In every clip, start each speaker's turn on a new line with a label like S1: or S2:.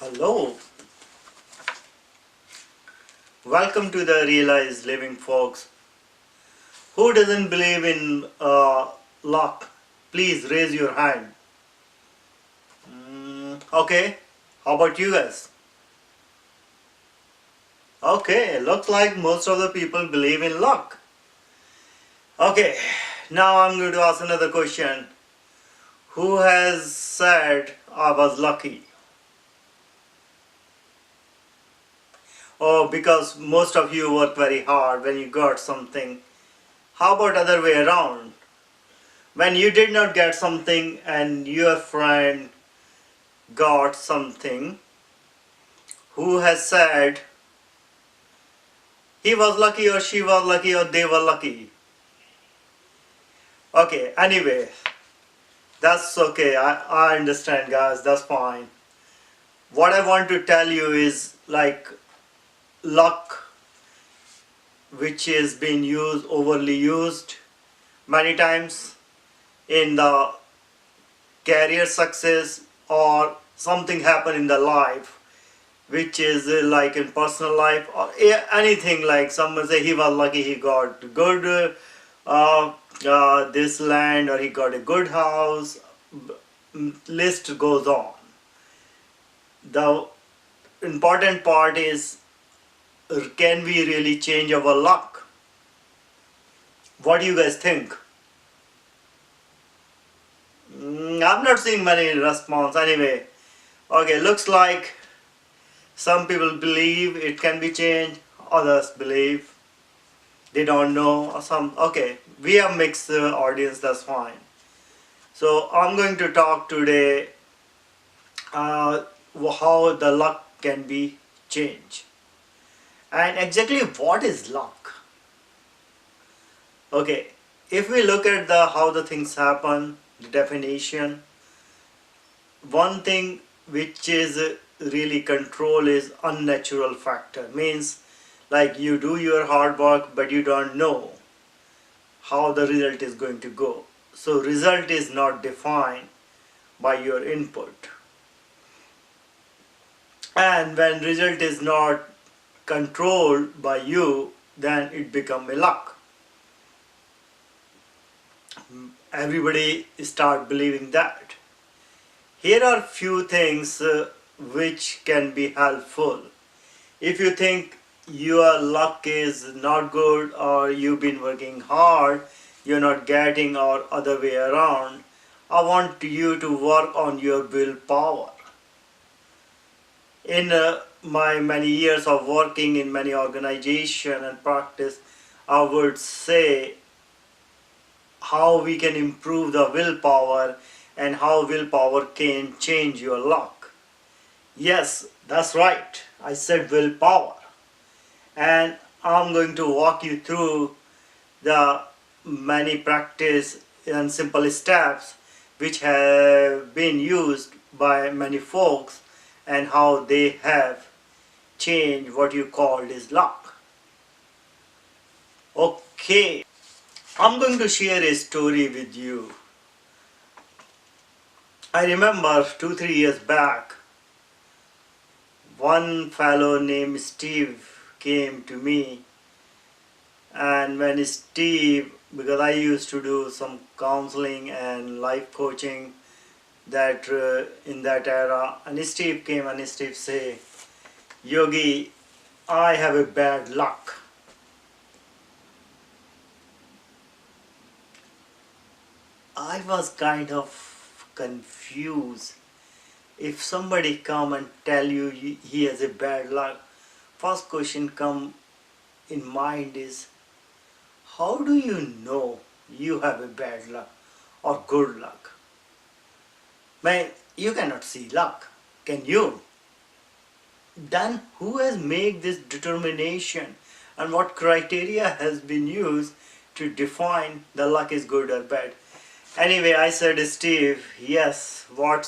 S1: Hello, welcome to the Realized Living, folks. Who doesn't believe in luck? Please raise your hand. Okay, how about you guys? Okay, looks like most of the people believe in luck. Okay, now I'm going to ask another question. Who has said I was lucky? Oh, because most of you work very hard when you got something. How about other way around? When you did not get something and your friend got something, who has said he was lucky or she was lucky or they were lucky? Okay, anyway, that's okay. I understand, guys, that's fine. What I want to tell you is like luck, which is being used, overly used many times in the career success or something happen in the life which is like in personal life or anything. Like someone say he was lucky, he got good this land, or he got a good house. List goes on. The important part is, can we really change our luck? What do you guys think? I'm not seeing many response anyway. Okay, looks like some people believe it can be changed, others believe they don't know, or some. Okay, we have mixed audience, that's fine. So I'm going to talk today uh, how the luck can be changed and exactly what is luck. Okay, if we look at the how the things happen, the definition, one thing which is really control is unnatural factor. Means like you do your hard work but you don't know how the result is going to go. So result is not defined by your input. And when result is not controlled by you, then it becomes a luck. Everybody start believing that. Here are few things which can be helpful. If you think your luck is not good or you've been working hard, you're not getting, or other way around, I want you to work on your willpower. In my many years of working in many organizations and practice, I would say how we can improve the willpower and how willpower can change your luck. Yes, that's right. I said willpower. And I'm going to walk you through the many practice and simple steps which have been used by many folks and how they have changed what you called is luck. Okay, I'm going to share a story with you. I remember 2-3 years back, one fellow named Steve came to me, and when Steve, because I used to do some counseling and life coaching that in that era, and Steve came and Steve say, Yogi, I have a bad luck. I was kind of confused. If somebody come and tell you he has a bad luck, first question come in mind is, how do you know you have a bad luck or good luck? Man, you cannot see luck, can you? Then who has made this determination and what criteria has been used to define the luck is good or bad? Anyway, I said, Steve, yes, what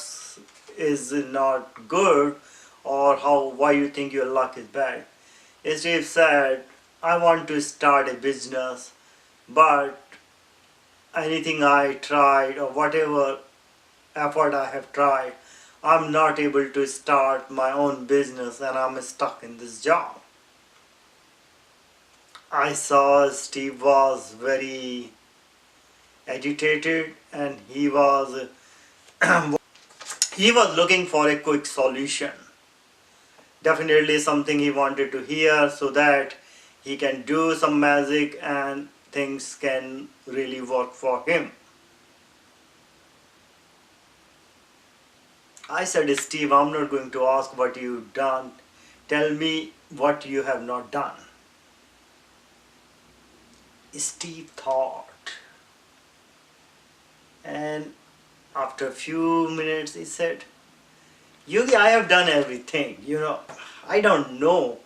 S1: is not good, or why you think your luck is bad? Steve said, I want to start a business, but anything I tried or whatever effort I have tried, I'm not able to start my own business and I'm stuck in this job. I saw Steve was very agitated and he was looking for a quick solution. Definitely something he wanted to hear so that he can do some magic and things can really work for him. I said, Steve, I'm not going to ask what you've done. Tell me what you have not done. Steve thought, and after a few minutes he said, Yogi, I have done everything. I don't know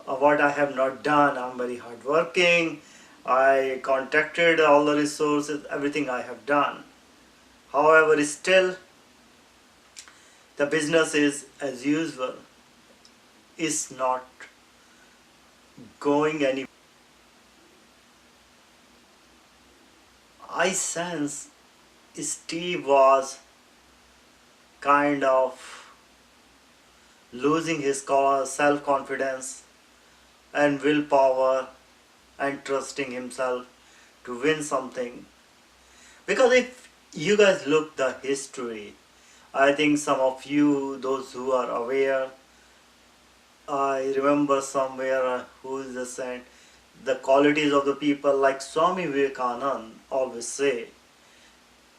S1: what I have not done. I'm very hardworking. I contacted all the resources, everything I have done. However, still, the business is as usual, is not going any. I sense Steve was kind of losing his self-confidence and willpower and trusting himself to win something. Because if you guys look the history, I think some of you, those who are aware, I remember somewhere who is the saint, the qualities of the people like Swami Vivekananda always say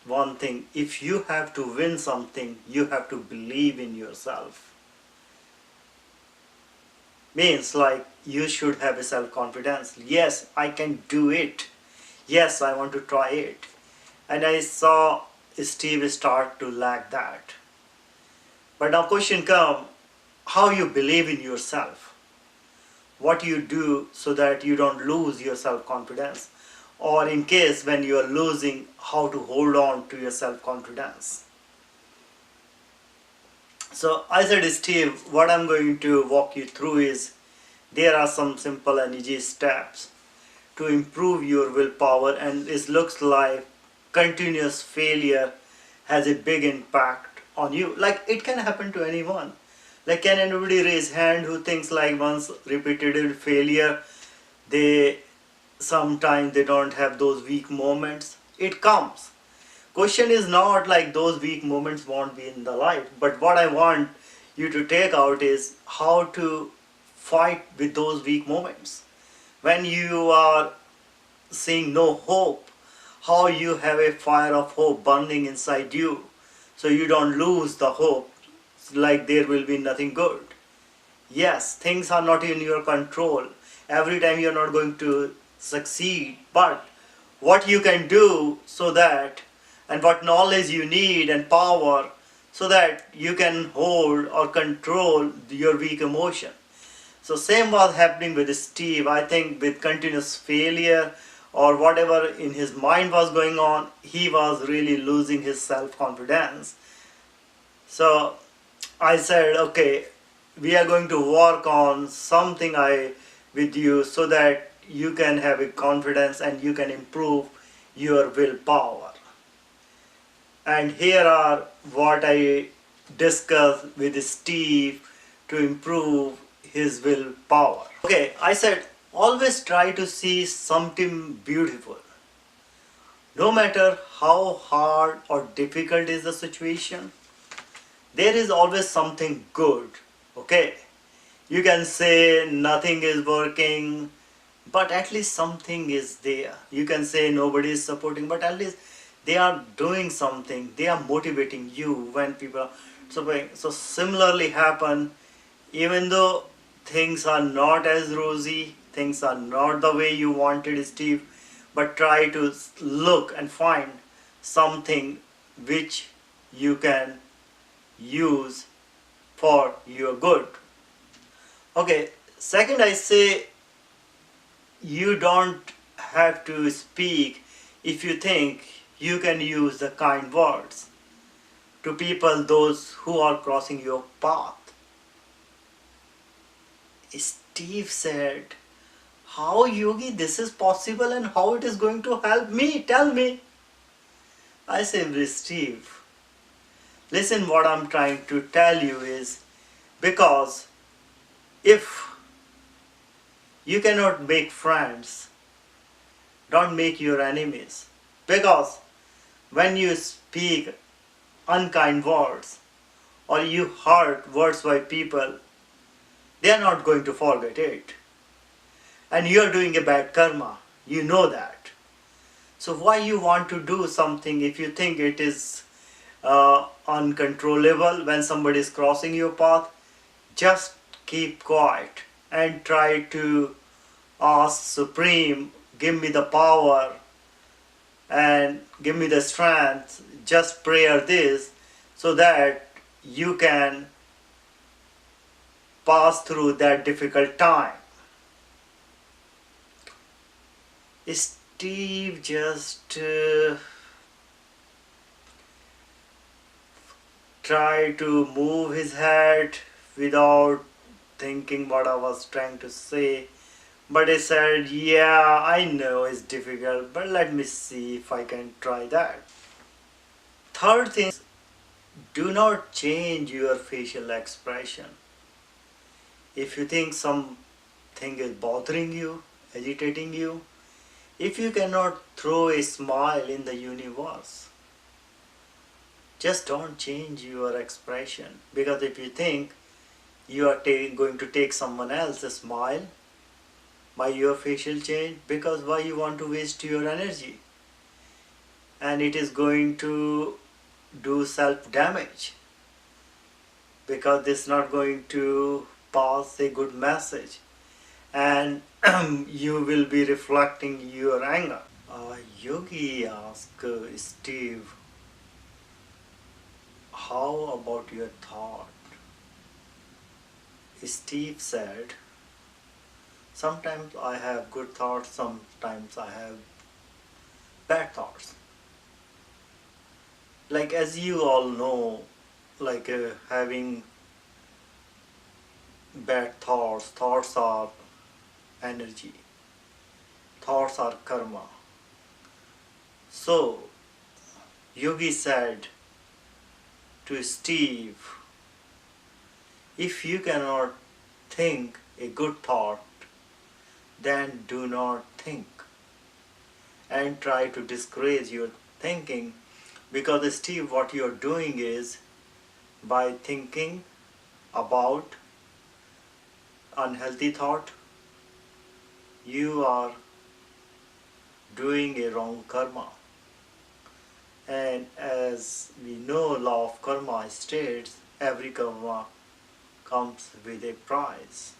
S1: one thing: if you have to win something, you have to believe in yourself. Means like you should have a self-confidence. Yes, I can do it. Yes, I want to try it. And I saw Steve start to lack that. But now question come, how you believe in yourself. What you do so that you don't lose your self-confidence. Or in case when you are losing, how to hold on to your self-confidence. So I said, Steve, what I'm going to walk you through is there are some simple and easy steps to improve your willpower, and it looks like continuous failure has a big impact on you. Like it can happen to anyone. Like can anybody raise hand who thinks like once repeated failure, they sometimes they don't have those weak moments? It comes. Question is not like those weak moments won't be in the life, but what I want you to take out is how to fight with those weak moments. When you are seeing no hope, how you have a fire of hope burning inside you so you don't lose the hope like there will be nothing good. Yes, things are not in your control. Every time you're not going to succeed, but what you can do so that, and what knowledge you need and power so that you can hold or control your weak emotion. So same was happening with Steve. I think with continuous failure or whatever in his mind was going on, he was really losing his self-confidence. So I said, okay, we are going to work on something with you so that you can have a confidence and you can improve your willpower. And here are what I discussed with Steve to improve his willpower. Okay, I said always try to see something beautiful. No matter how hard or difficult is the situation, there is always something good. Okay, you can say nothing is working, but at least something is there. You can say nobody is supporting, but at least they are doing something. They are motivating you when people are supporting. So similarly happen, even though things are not as rosy, things are not the way you wanted, Steve, but try to look and find something which you can use for your good. Okay, second I say you don't have to speak if you think you can use the kind words to people those who are crossing your path. Steve said, how Yogi this is possible and how it is going to help me? Tell me. I said, Steve, Listen, what I'm trying to tell you is, because if you cannot make friends, don't make your enemies. Because when you speak unkind words or you hurt words by people, they are not going to forget it. And you are doing a bad karma. You know that. So why you want to do something if you think it is uncontrollable when somebody is crossing your path? Just keep quiet and try to ask Supreme, give me the power and give me the strength. Just pray this so that you can pass through that difficult time. Steve just tried to move his head without thinking what I was trying to say. But he said, yeah, I know it's difficult, but let me see if I can try that. Third thing is, do not change your facial expression. If you think something is bothering you, agitating you, if you cannot throw a smile in the universe, just don't change your expression. Because if you think you are going to take someone else's smile by your facial change, because why you want to waste your energy? And it is going to do self-damage, because this is not going to pass a good message, and you will be reflecting your anger. Yogi asked Steve, how about your thought? Steve said, sometimes I have good thoughts, sometimes I have bad thoughts. Like, as you all know, like having bad thoughts are energy, thoughts are karma. So Yogi said to Steve, if you cannot think a good thought, then do not think and try to discourage your thinking. Because Steve, what you are doing is, by thinking about unhealthy thought, you are doing a wrong karma. And as we know, law of karma states, every karma comes with a price.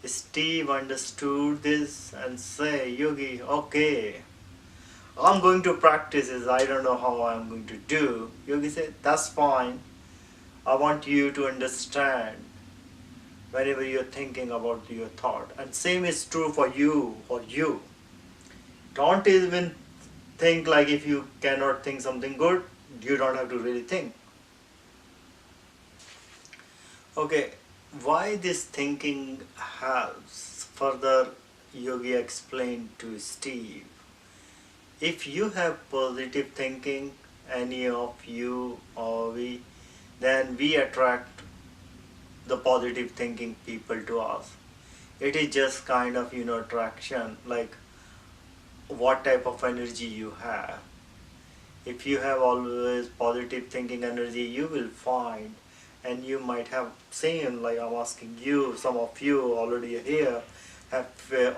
S1: Steve understood this and say, Yogi, okay, I'm going to practice this. I don't know how I'm going to do. Yogi said, that's fine. I want you to understand whenever you're thinking about your thought. And same is true for you or you. Don't even think like if you cannot think something good, you don't have to really think. Okay, why this thinking helps? Further, Yogi explained to Steve. If you have positive thinking, any of you or we, then we attract the positive thinking people to us. It is just kind of, attraction, like what type of energy you have. If you have always positive thinking energy, you will find, and you might have seen, like I'm asking you, some of you already here have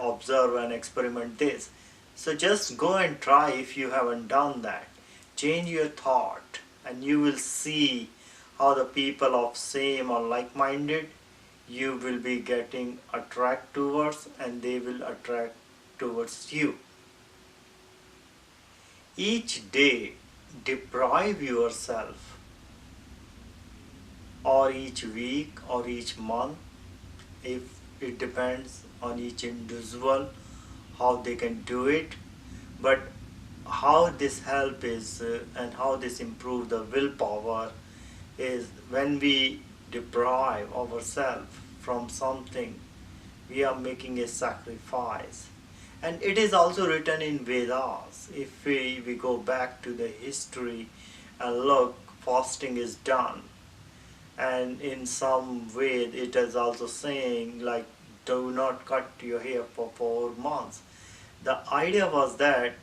S1: observed and experiment this. So just go and try if you haven't done that. Change your thought and you will see how the people of same or like-minded, you will be getting attract towards, and they will attract towards you. Each day deprive yourself, or each week or each month, if it depends on each individual how they can do it. But how this help is and how this improve the willpower is, when we deprive ourselves from something, we are making a sacrifice. And it is also written in Vedas. If we go back to the history and look, fasting is done. And in some way it is also saying like, do not cut your hair for 4 months. The idea was that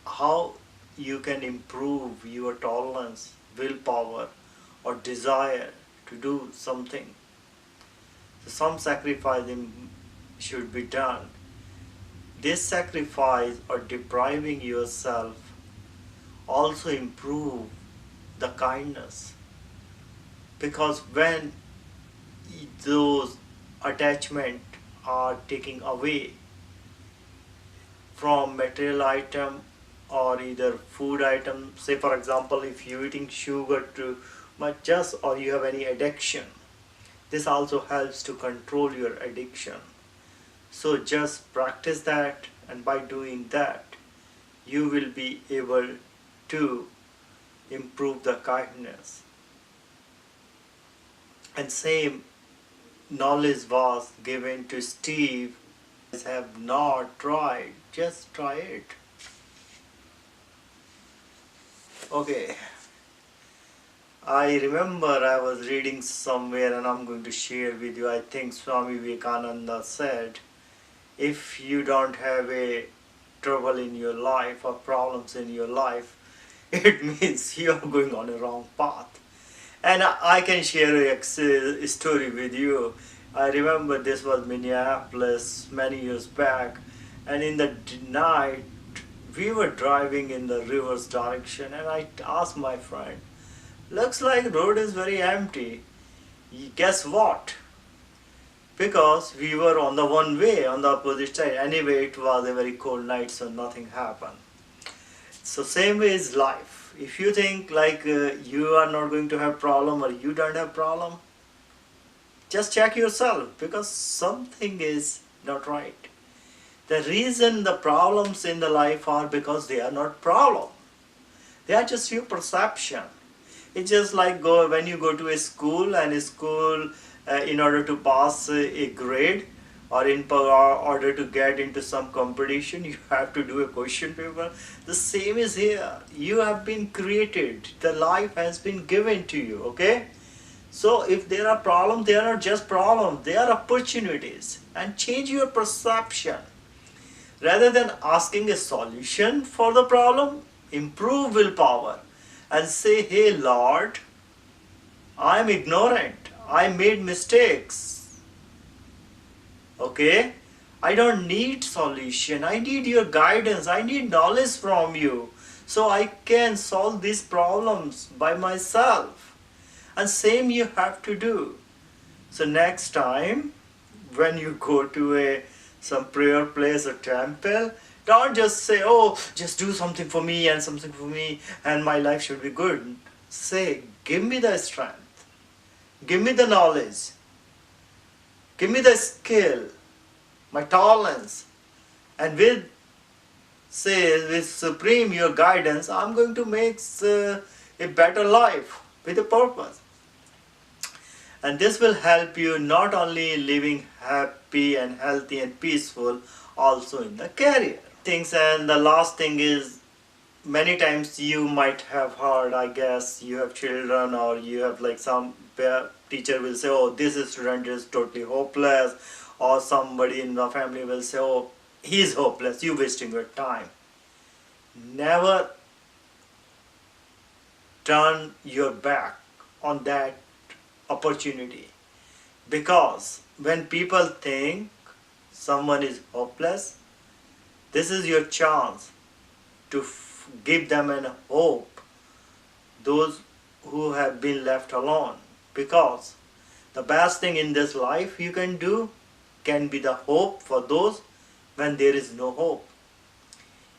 S1: how you can improve your tolerance, willpower, or desire to do something. So some sacrificing should be done. This sacrifice or depriving yourself also improve the kindness, because when those attachment are taken away from material item or either food item, say for example if you're eating sugar too much just, or you have any addiction, this also helps to control your addiction. So just practice that, and by doing that you will be able to improve the kindness. And same knowledge was given to Steve. Have not tried, just try it. Okay, I remember I was reading somewhere and I'm going to share with you. I think Swami Vivekananda said, if you don't have a trouble in your life or problems in your life, it means you are going on a wrong path. And I can share a story with you. I remember this was Minneapolis many years back, and in the night we were driving in the reverse direction, and I asked my friend, looks like road is very empty. Guess what? Because we were on the one way on the opposite side. Anyway, it was a very cold night, so nothing happened. So same way is life. If you think like you are not going to have problem or you don't have problem, just check yourself, because something is not right. The reason the problems in the life are because they are not problem. They are just your perception. It's just like when you go to a school, and a school in order to pass a grade or in order to get into some competition, you have to do a question paper. The same is here. You have been created. The life has been given to you, okay? So if there are problems, they are not just problems, they are opportunities. And change your perception. Rather than asking a solution for the problem, improve willpower and say, hey Lord, I am ignorant. I made mistakes. Okay? I don't need solution. I need your guidance. I need knowledge from you, so I can solve these problems by myself. And same you have to do. So next time when you go to some prayer place or temple, don't just say, oh, just do something for me and something for me and my life should be good. Say, give me the strength. Give me the knowledge. Give me the skill, my talents. And with Supreme, your guidance, I'm going to make a better life with a purpose. And this will help you not only living happy and healthy and peaceful, also in the career. And the last thing is, many times you might have heard, I guess, you have children or you have like some teacher will say, oh, this student is totally hopeless, or somebody in the family will say, oh, he's hopeless, you wasting your time. Never turn your back on that opportunity, because when people think someone is hopeless, this is your chance to give them an hope, those who have been left alone. Because the best thing in this life you can do can be the hope for those when there is no hope.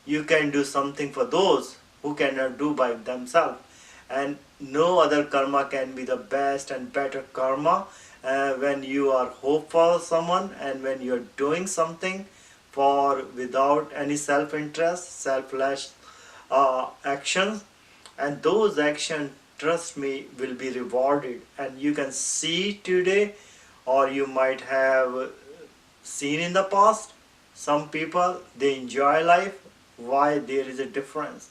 S1: You can do something for those who cannot do by themselves, and no other karma can be the best and better karma when you are hope for someone and when you are doing something for without any self-interest, selfless actions. And those actions, trust me, will be rewarded. And you can see today, or you might have seen in the past, some people, they enjoy life. Why? There is a difference.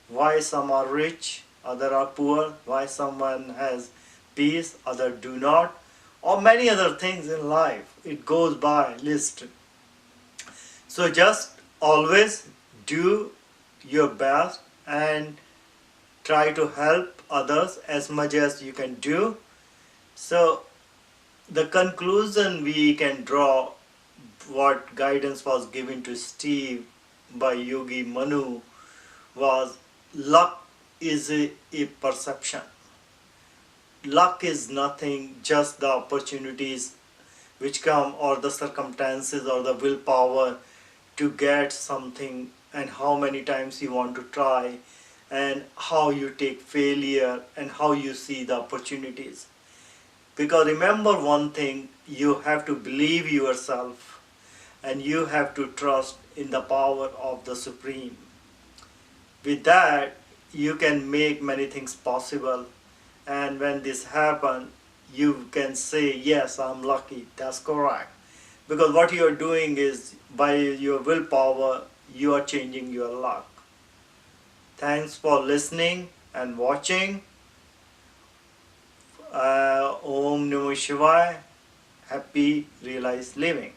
S1: why some are rich, other are poor, why someone has peace, other do not, or many other things in life. It goes by list. So just always do your best and try to help others as much as you can do. So the conclusion we can draw, what guidance was given to Steve by Yogi Manu, was luck is a perception. Luck is nothing, just the opportunities which come, or the circumstances, or the willpower to get something, and how many times you want to try, and how you take failure, and how you see the opportunities. Because remember one thing, you have to believe yourself, and you have to trust in the power of the Supreme. With that, you can make many things possible, and when this happens, you can say, yes, I'm lucky. That's correct. Because what you are doing is, by your willpower, you are changing your luck. Thanks for listening and watching. Om Namah Shivaya. Happy realized living.